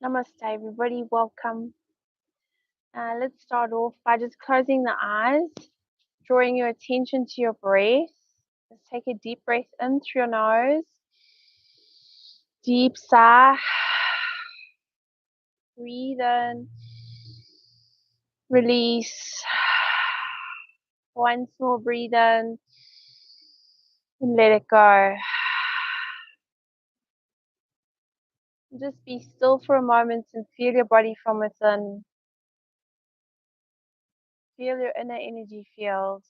Namaste, everybody. Welcome. Let's start off by just closing the eyes, drawing your attention to your breath. Just take a deep breath in through your nose. Deep sigh. Breathe in. Release. Once more, breathe in. And let it go. Just be still for a moment and feel your body from within. Feel your inner energy field.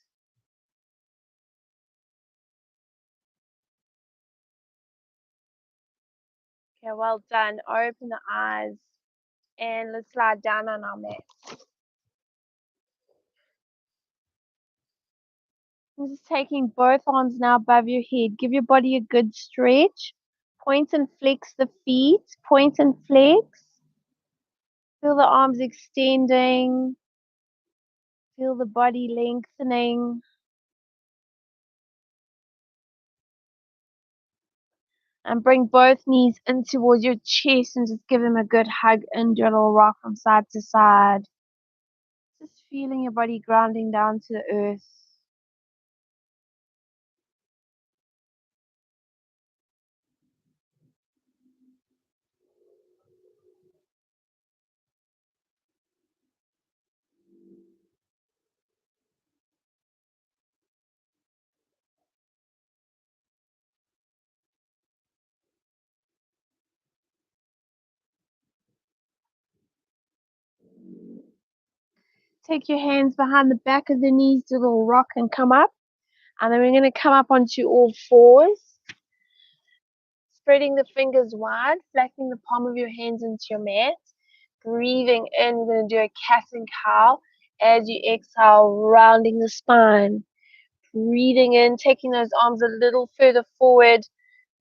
Okay, well done. Open the eyes and let's lie down on our mat. I'm just taking both arms now above your head. Give your body a good stretch. Point and flex the feet. Point and flex. Feel the arms extending. Feel the body lengthening. And bring both knees in towards your chest and just give them a good hug and do a little rock from side to side. Just feeling your body grounding down to the earth. Take your hands behind the back of the knees, do a little rock and come up. And then we're going to come up onto all fours. Spreading the fingers wide, flattening the palm of your hands into your mat. Breathing in, we're going to do a cat and cow. As you exhale, rounding the spine. Breathing in, taking those arms a little further forward,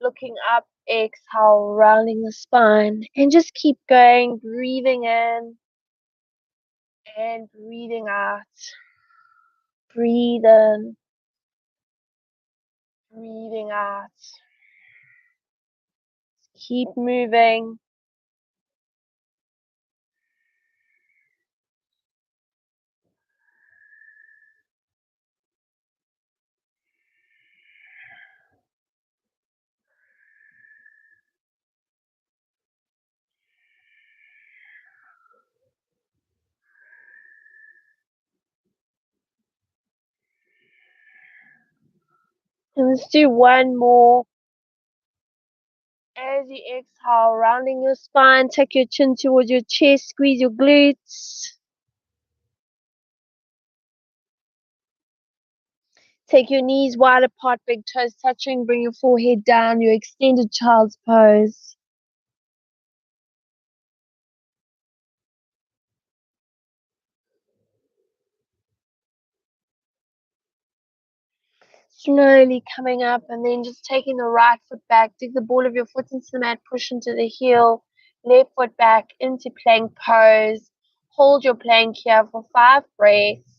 looking up, exhale, rounding the spine. And just keep going, breathing in and breathing out. Breathe in, breathing out. Keep moving. And let's do one more. As you exhale, rounding your spine, take your chin towards your chest, squeeze your glutes. Take your knees wide apart, big toes touching, bring your forehead down, your extended child's pose. Slowly coming up and then just taking the right foot back, dig the ball of your foot into the mat, push into the heel, left foot back into plank pose. Hold your plank here for 5 breaths.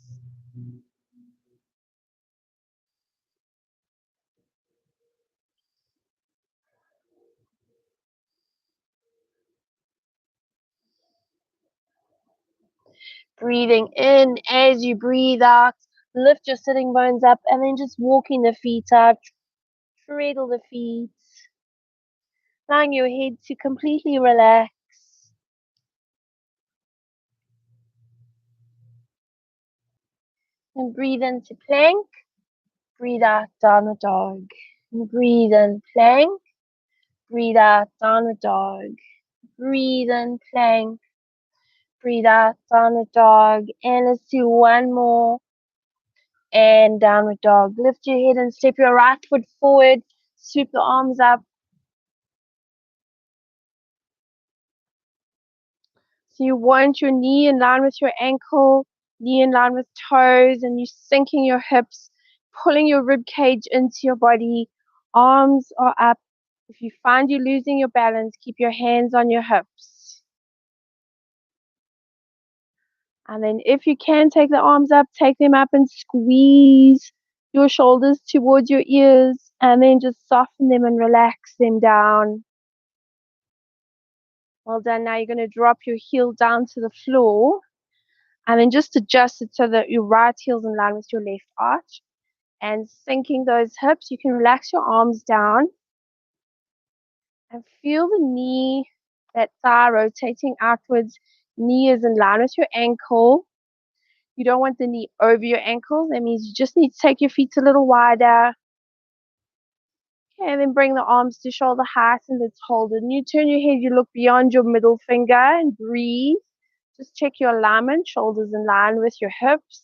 Breathing in as you breathe out. Lift your sitting bones up and then just walking the feet out. Straddle the feet. Allowing your head to completely relax. And breathe into plank. Breathe out, downward dog. And breathe in plank. Breathe out, downward dog. Breathe in plank. Breathe out, downward dog. And let's do one more. And downward dog. Lift your head and step your right foot forward. Sweep the arms up. So you want your knee in line with your ankle, knee in line with toes, and you're sinking your hips, pulling your rib cage into your body. Arms are up. If you find you're losing your balance, keep your hands on your hips. And then if you can take the arms up, take them up and squeeze your shoulders towards your ears, and then just soften them and relax them down. Well done. Now you're going to drop your heel down to the floor and then just adjust it so that your right heel's in line with your left arch. And sinking those hips, you can relax your arms down and feel the knee, that thigh rotating outwards. Knee is in line with your ankle. You don't want the knee over your ankle. That means you just need to take your feet a little wider. Okay, and then bring the arms to shoulder height and let's hold it. And you turn your head, you look beyond your middle finger and breathe. Just check your alignment, shoulders in line with your hips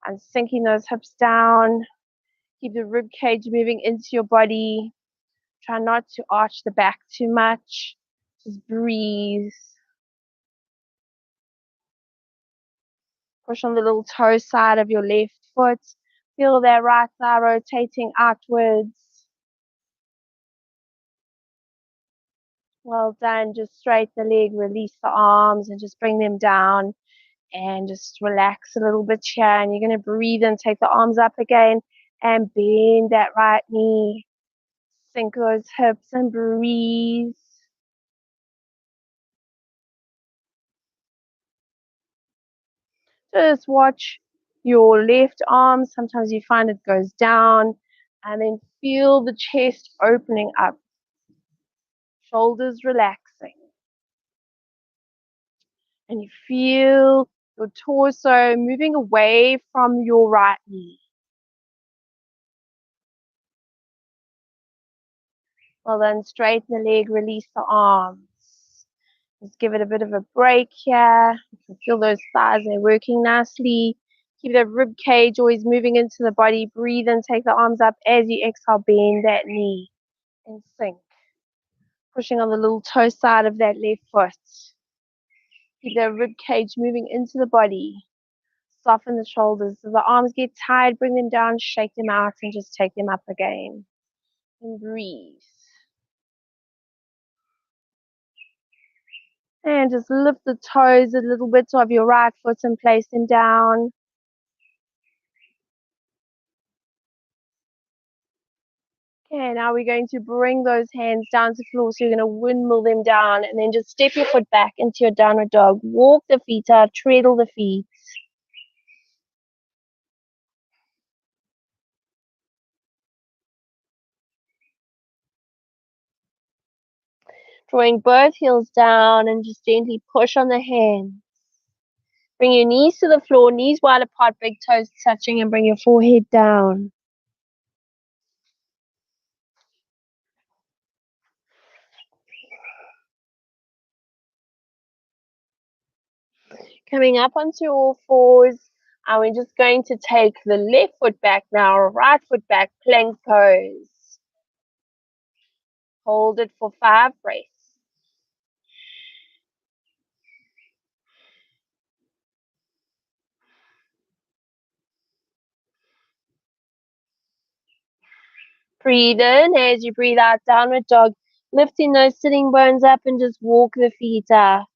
and sinking those hips down. Keep the rib cage moving into your body. Try not to arch the back too much. Just breathe. Push on the little toe side of your left foot. Feel that right thigh rotating outwards. Well done. Just straighten the leg, release the arms, and just bring them down. And just relax a little bit here. And you're going to breathe and take the arms up again. And bend that right knee. Sink those hips and breathe. Just watch your left arm. Sometimes you find it goes down. And then feel the chest opening up. Shoulders relaxing. And you feel your torso moving away from your right knee. Well then, straighten the leg, release the arms. Just give it a bit of a break here. You can feel those thighs, they're working nicely. Keep that rib cage always moving into the body. Breathe and take the arms up as you exhale, bend that knee and sink. Pushing on the little toe side of that left foot. Keep that rib cage moving into the body. Soften the shoulders. If the arms get tired, bring them down, shake them out, and just take them up again. And breathe. And just lift the toes a little bit of your right foot and place them down. Okay, now we're going to bring those hands down to the floor. So you're going to windmill them down and then just step your foot back into your downward dog. Walk the feet out, treadle the feet. Drawing both heels down and just gently push on the hands. Bring your knees to the floor, knees wide apart, big toes touching, and bring your forehead down. Coming up onto all fours, and we're just going to take the left foot back now, right foot back, plank pose. Hold it for 5 breaths. Breathe in as you breathe out, downward dog, lifting those sitting bones up and just walk the feet out.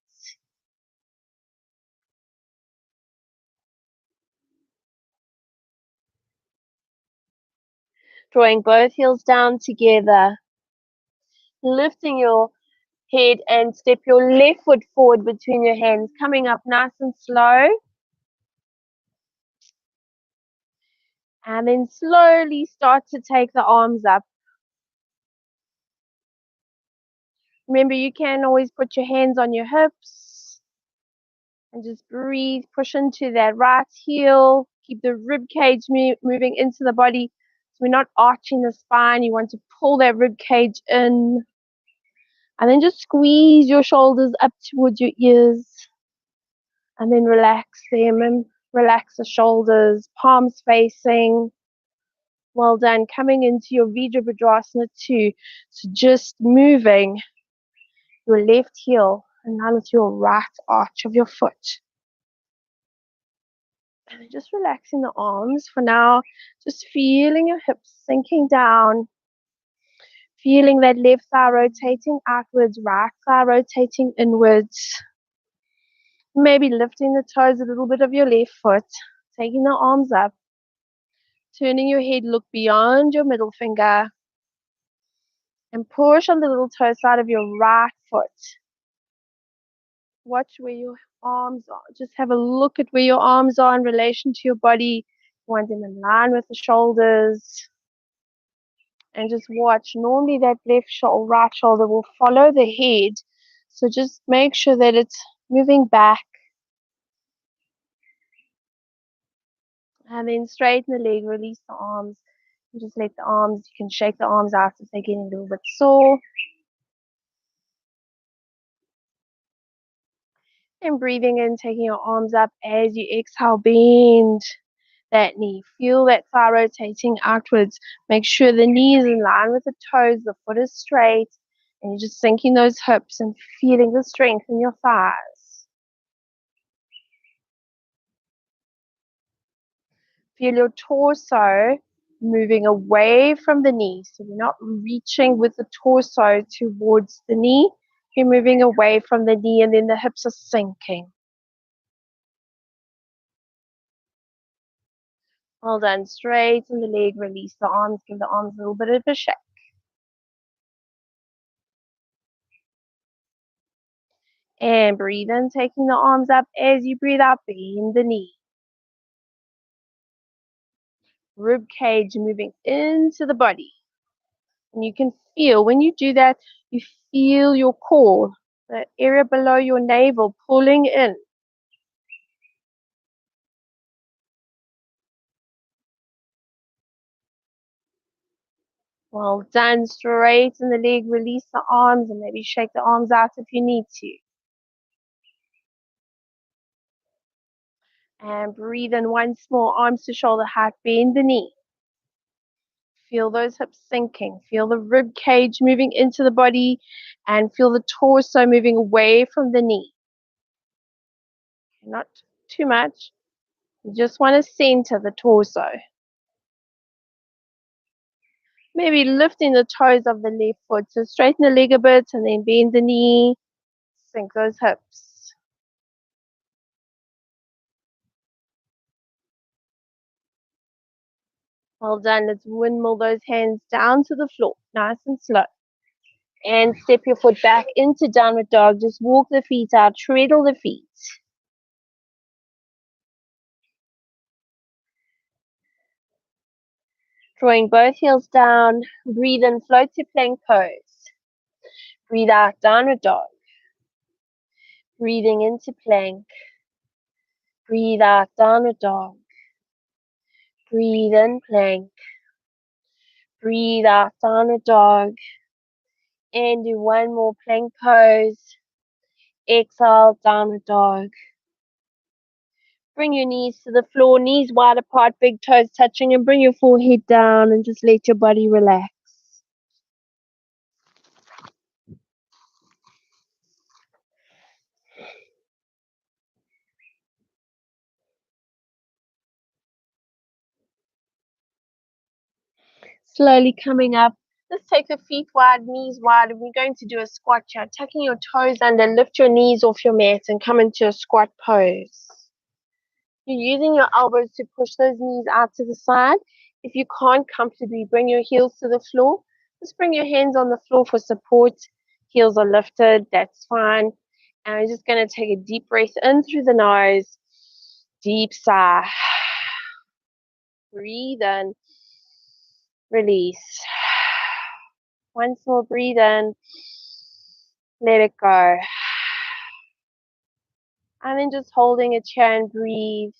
Drawing both heels down together, lifting your head and step your left foot forward between your hands, coming up nice and slow. And then slowly start to take the arms up. Remember, you can always put your hands on your hips and just breathe. Push into that right heel. Keep the rib cage moving into the body. So we're not arching the spine. You want to pull that rib cage in. And then just squeeze your shoulders up towards your ears. And then relax them and relax the shoulders, palms facing. Well done. Coming into your Virabhadrasana 2. So just moving your left heel and now with your right arch of your foot. And just relaxing the arms for now. Just feeling your hips sinking down. Feeling that left thigh rotating outwards, right thigh rotating inwards. Maybe lifting the toes a little bit of your left foot. Taking the arms up. Turning your head, look beyond your middle finger. And push on the little toe side of your right foot. Watch where your arms are. Just have a look at where your arms are in relation to your body. You want them in line with the shoulders. And just watch. Normally that left shoulder, right shoulder will follow the head. So just make sure that it's moving back. And then straighten the leg, release the arms. And just let the arms, you can shake the arms out if they're getting a little bit sore. And breathing in, taking your arms up as you exhale, bend that knee. Feel that thigh rotating outwards. Make sure the knee is in line with the toes, the foot is straight, and you're just sinking those hips and feeling the strength in your thighs. Feel your torso moving away from the knee. So you're not reaching with the torso towards the knee. You're moving away from the knee and then the hips are sinking. Well done. Straighten the leg, release the arms, give the arms a little bit of a shake. And breathe in, taking the arms up. As you breathe out, bend the knee. Rib cage moving into the body. And you can feel, when you do that, you feel your core, the area below your navel, pulling in. Well done. Straighten the leg, release the arms, and maybe shake the arms out if you need to. And breathe in once more, arms to shoulder height, bend the knee. Feel those hips sinking. Feel the rib cage moving into the body and feel the torso moving away from the knee. Not too much. You just want to center the torso. Maybe lifting the toes of the left foot. So straighten the leg a bit and then bend the knee. Sink those hips. Well done. Let's windmill those hands down to the floor. Nice and slow. And step your foot back into downward dog. Just walk the feet out. Treadle the feet. Drawing both heels down. Breathe in, float to plank pose. Breathe out, downward dog. Breathing into plank. Breathe out, downward dog. Breathe in, plank. Breathe out, downward dog. And do one more plank pose. Exhale, downward dog. Bring your knees to the floor, knees wide apart, big toes touching, and bring your forehead down and just let your body relax. Slowly coming up. Let's take the feet wide, knees wide, and we're going to do a squat here. Tucking your toes under, lift your knees off your mat and come into a squat pose. You're using your elbows to push those knees out to the side. If you can't comfortably bring your heels to the floor, just bring your hands on the floor for support. Heels are lifted, that's fine. And I'm just going to take a deep breath in through the nose. Deep sigh. Breathe in. Release. Once more, breathe in. Let it go. And then just holding it here and breathe.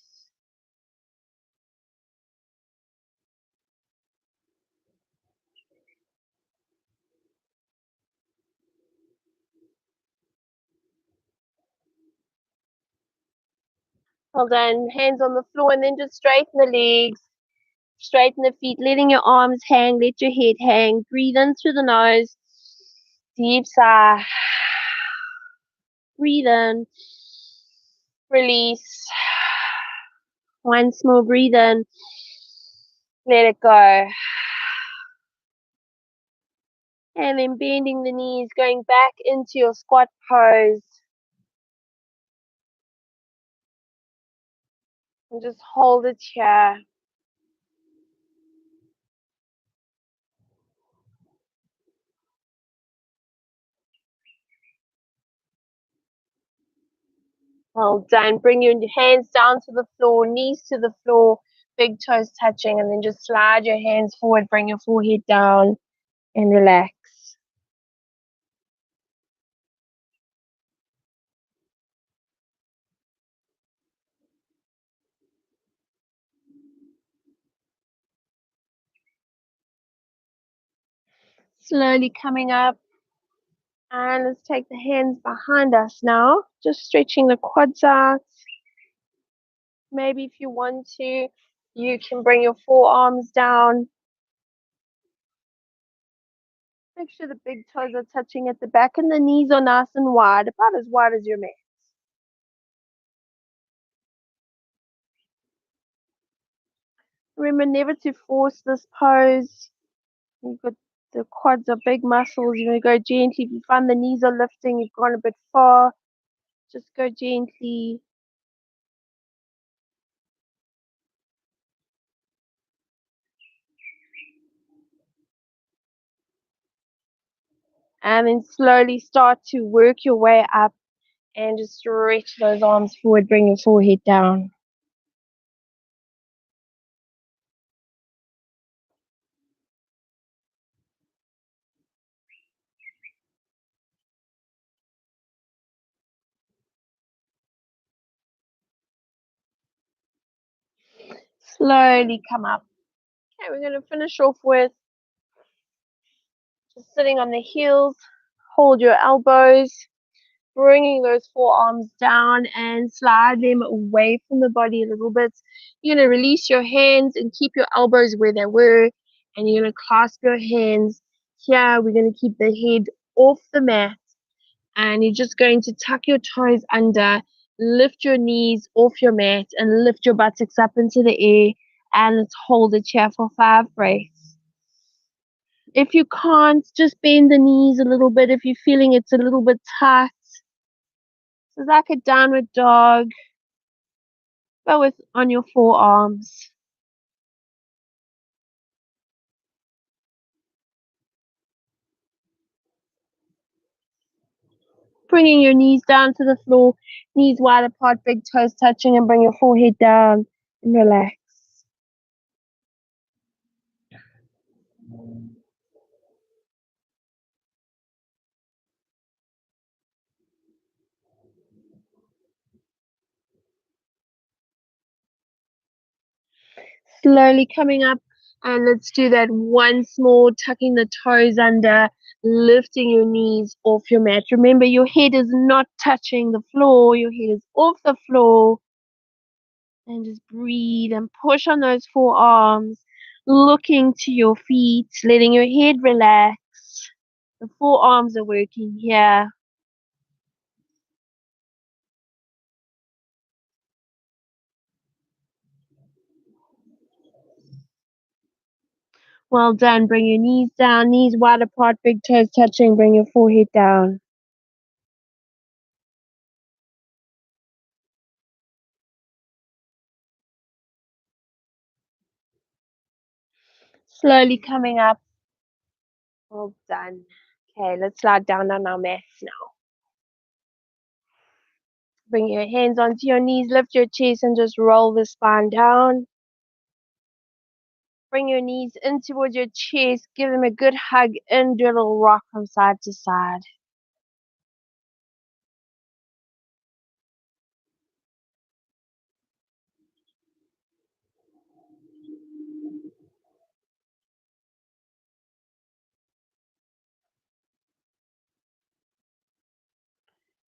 Hold on, hands on the floor, and then just straighten the legs. Straighten the feet, letting your arms hang, let your head hang. Breathe in through the nose. Deep sigh. Breathe in. Release. Once more, breathe in. Let it go. And then bending the knees, going back into your squat pose. And just hold it here. Well done. Bring your hands down to the floor, knees to the floor, big toes touching, and then just slide your hands forward, bring your forehead down, and relax. Slowly coming up, and let's take the hands behind us now, just stretching the quads out. Maybe if you want to, you can bring your forearms down. Make sure the big toes are touching at the back and the knees are nice and wide, about as wide as your mat. Remember never to force this pose. You've got the quads are big muscles. You're going to go gently. If you find the knees are lifting, you've gone a bit far, just go gently. And then slowly start to work your way up and just stretch those arms forward. Bring your forehead down. Slowly come up. Okay, we're going to finish off with just sitting on the heels. Hold your elbows, bringing those forearms down and slide them away from the body a little bit. You're going to release your hands and keep your elbows where they were, and you're going to clasp your hands here. We're going to keep the head off the mat, and you're just going to tuck your toes under, lift your knees off your mat, and lift your buttocks up into the air, and let's hold it here for 5 breaths. If you can't, just bend the knees a little bit if you're feeling it's a little bit tight. So it's like a downward dog. Go with on your forearms. Bringing your knees down to the floor, knees wide apart, big toes touching, and bring your forehead down and relax. Slowly coming up, and let's do that once more, tucking the toes under, lifting your knees off your mat. Remember, your head is not touching the floor, your head is off the floor. And just breathe and push on those forearms, looking to your feet, letting your head relax. The forearms are working here. Well done. Bring your knees down, knees wide apart, big toes touching. Bring your forehead down. Slowly coming up. Well done. Okay, let's slide down on our mats now. Bring your hands onto your knees, lift your chest, and just roll the spine down. Bring your knees in towards your chest. Give them a good hug in. Do a little rock from side to side.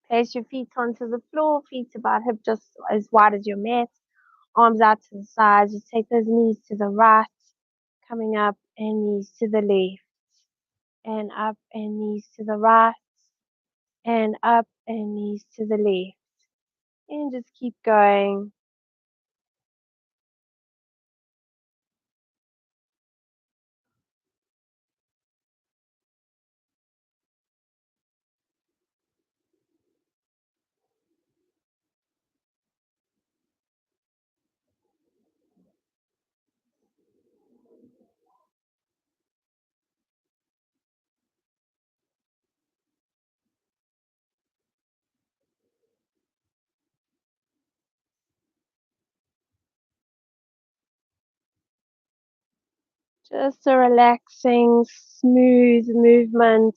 Place your feet onto the floor, feet about hip just as wide as your mat, arms out to the sides. Just take those knees to the right, coming up, and knees to the left, and up, and knees to the right, and up, and knees to the left. And just keep going. Just a relaxing, smooth movement,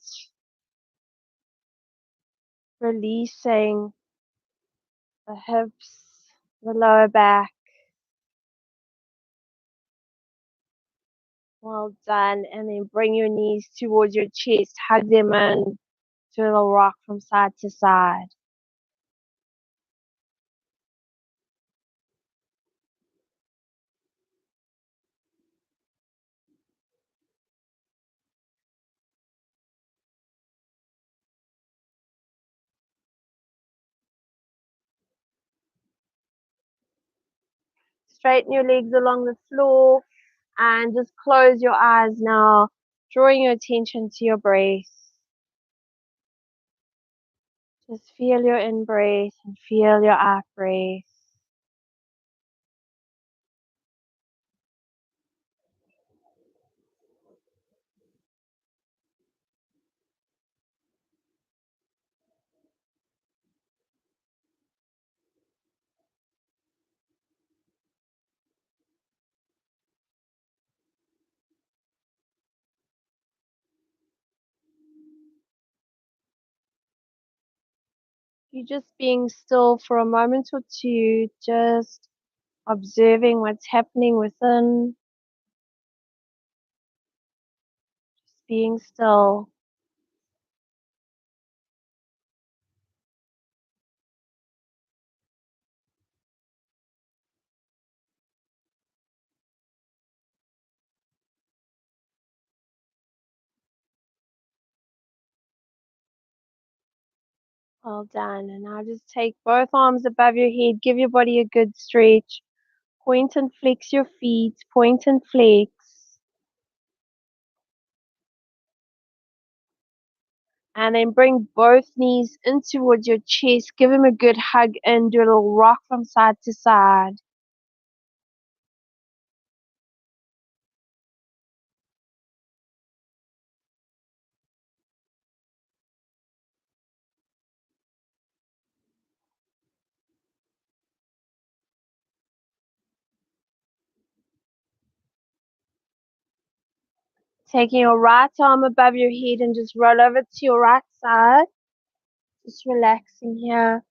releasing the hips, the lower back. Well done. And then bring your knees towards your chest. Hug them in. Do a little rock from side to side. Straighten your legs along the floor and just close your eyes now, drawing your attention to your breath. Just feel your in breath and feel your out breath. You're just being still for a moment or two, just observing what's happening within, just being still. Well done. And now just take both arms above your head, give your body a good stretch. Point and flex your feet, point and flex. And then bring both knees in towards your chest. Give them a good hug and do a little rock from side to side. Taking your right arm above your head and just roll over to your right side. Just relaxing here.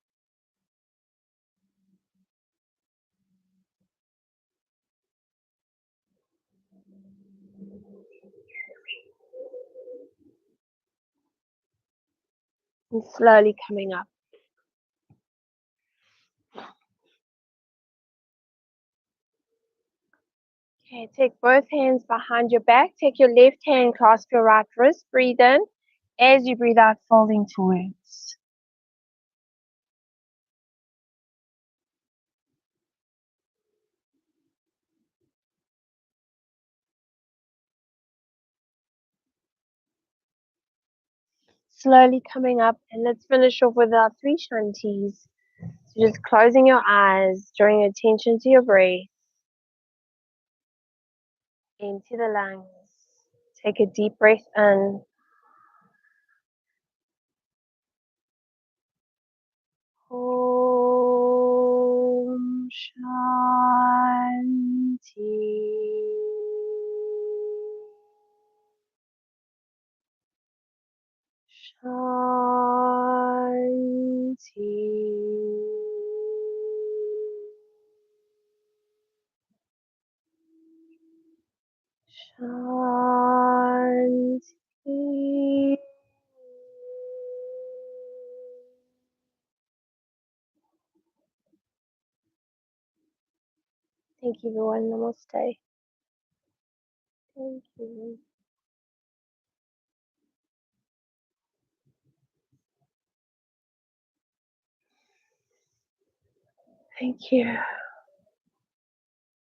And slowly coming up. Okay, take both hands behind your back. Take your left hand, clasp your right wrist. Breathe in. As you breathe out, folding towards. Slowly coming up, and let's finish off with our 3 shantis. So just closing your eyes, drawing your attention to your breath. Empty the lungs. Take a deep breath in. Om Shanti. Shanti. Shanti. Thank you, everyone. Namaste. Thank you. Thank you.